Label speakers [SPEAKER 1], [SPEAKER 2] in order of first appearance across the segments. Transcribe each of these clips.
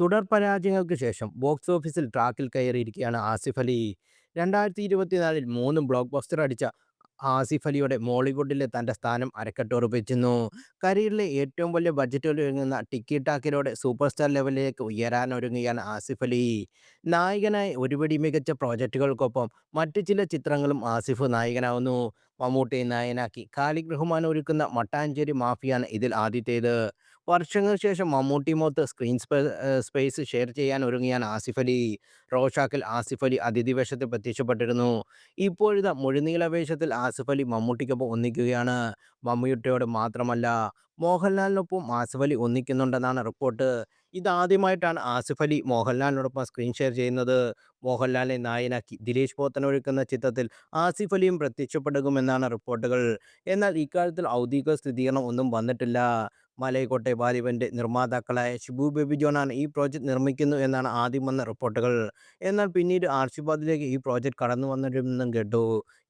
[SPEAKER 1] തുടർ പരാജയങ്ങൾക്ക് ശേഷം ബോക്സ് ഓഫീസിൽ ട്രാക്കിൽ കയറിയിരിക്കുകയാണ് ആസിഫ് അലി. 2024-ൽ 3 ബ്ലോക്ക് ബസ്റ്റർ അടിച്ച ആസിഫ് അലിയുടെ മോളിവുഡിലെ തൻ്റെ സ്ഥാനം അരക്കെട്ടുറപ്പിച്ചിരുന്നു. കരിയറിലെ ഏറ്റവും വലിയ ബഡ്ജറ്റിൽ ഒരുങ്ങുന്ന ടിക്കി ടാക്കിലൂടെ സൂപ്പർ സ്റ്റാർ ലെവലിലേക്ക് ഉയരാനൊരുങ്ങുകയാണ് ആസിഫ് അലി. നായകനായി ഒരുപിടി മികച്ച പ്രോജക്റ്റുകൾക്കൊപ്പം മറ്റു ചില ചിത്രങ്ങളും ആസിഫ് നായകനാവുന്നു. മമ്മൂട്ടിയെ നായകനാക്കി ഖാലിദ് റഹ്മാൻ ഒരുക്കുന്ന മട്ടാഞ്ചേരി മാഫിയാണ് ഇതിൽ ആദ്യത്തേത്. വർഷങ്ങൾക്ക് ശേഷം മമ്മൂട്ടിയുമൊത്ത് സ്പേസ് ഷെയർ ചെയ്യാൻ ഒരുങ്ങിയാണ് ആസിഫ് അലി. റോഷാക്കിൽ ആസിഫ് അലി അതിഥി വേഷത്തിൽ പ്രത്യക്ഷപ്പെട്ടിരുന്നു. ഇപ്പോഴിതാ മുഴുനീള വേഷത്തിൽ ആസിഫ് അലി മമ്മൂട്ടിക്കൊപ്പം ഒന്നിക്കുകയാണ്. മമ്മൂട്ടിയോട് മാത്രമല്ല, മോഹൻലാലിനൊപ്പം ആസിഫ് അലി ഒന്നിക്കുന്നുണ്ടെന്നാണ് റിപ്പോർട്ട്. ഇതാദ്യമായിട്ടാണ് ആസിഫ് അലി മോഹൻലാലിനോടൊപ്പം സ്ക്രീൻ ഷെയർ ചെയ്യുന്നത്. മോഹൻലാലിനെ നായകനാക്കി ദിലീഷ് പോത്തൻ ഒരുക്കുന്ന ചിത്രത്തിൽ ആസിഫ് അലിയും പ്രത്യക്ഷപ്പെടുമെന്നാണ് റിപ്പോർട്ടുകൾ. എന്നാൽ ഇക്കാര്യത്തിൽ ഔദ്യോഗിക സ്ഥിരീകരണം ഒന്നും വന്നിട്ടില്ല. മലൈക്കോട്ടെ വാലിബന്റെ നിർമ്മാതാക്കളായ ഷിബു ബേബി ജോണാണ് ഈ പ്രോജക്റ്റ് നിർമ്മിക്കുന്നു എന്നാണ് ആദ്യം വന്ന റിപ്പോർട്ടുകൾ. എന്നാൽ പിന്നീട് ആർഷിബാദിലേക്ക് ഈ പ്രോജക്റ്റ് കടന്നു വന്നിരുന്നെന്നും കേട്ടു.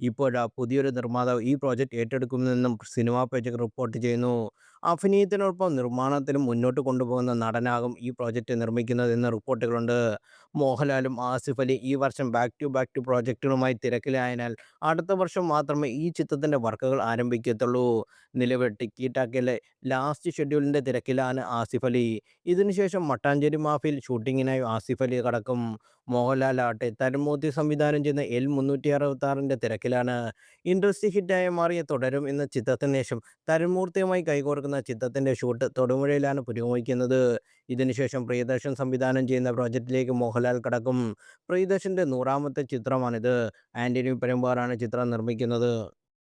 [SPEAKER 1] ഇപ്പോഴാ പുതിയൊരു നിർമ്മാതാവ് ഈ പ്രോജക്റ്റ് ഏറ്റെടുക്കുമെന്നും സിനിമാ പേജ് റിപ്പോർട്ട് ചെയ്യുന്നു. അഭിനയത്തിനൊപ്പം നിർമ്മാണത്തിലും മുന്നോട്ട് കൊണ്ടുപോകുന്ന നടനാകും ഈ പ്രോജക്റ്റ് നിർമ്മിക്കുന്നതെന്ന് റിപ്പോർട്ടുകളുണ്ട്. മോഹൻലാലും ആസിഫ് അലി ഈ വർഷം ബാക്ക് ടു പ്രോജക്റ്റുകളുമായി തിരക്കിലായതിനാൽ അടുത്ത വർഷം മാത്രമേ ഈ ചിത്രത്തിൻ്റെ വർക്കുകൾ ആരംഭിക്കത്തുള്ളൂ. നിലവിൽ ടിക്കി ടാക്കിലെ ലാസ്റ്റ് ഷെഡ്യൂളിൻ്റെ തിരക്കിലാണ് ആസിഫ് അലി. ഇതിനുശേഷം മട്ടാഞ്ചേരി മാഫിയിൽ ഷൂട്ടിങ്ങിനായി ആസിഫ് അലി കടക്കും. മോഹൻലാലാകട്ടെ തരുൺമൂർത്തി സംവിധാനം ചെയ്യുന്ന L366-ൻ്റെ തിരക്കിലാണ്. ഇൻഡസ്ട്രി ഹിറ്റായി മാറിയ തുടരും എന്ന ചിത്രത്തിന് ശേഷം തരുൺമൂർത്തിയുമായി കൈകോർക്കുന്ന ചിത്രത്തിൻ്റെ ഷൂട്ട് തൊടുപുഴയിലാണ് പുരോഗമിക്കുന്നത്. ഇതിനുശേഷം പ്രിയദർശൻ സംവിധാനം ചെയ്യുന്ന പ്രോജക്റ്റിലേക്ക് മോഹൻലാൽ കടക്കും. പ്രിയദർശൻ്റെ 100ാമത്തെ ചിത്രമാണിത്. ആൻ്റണി പെരുമ്പാവൂരാണ് ചിത്രം നിർമ്മിക്കുന്നത്.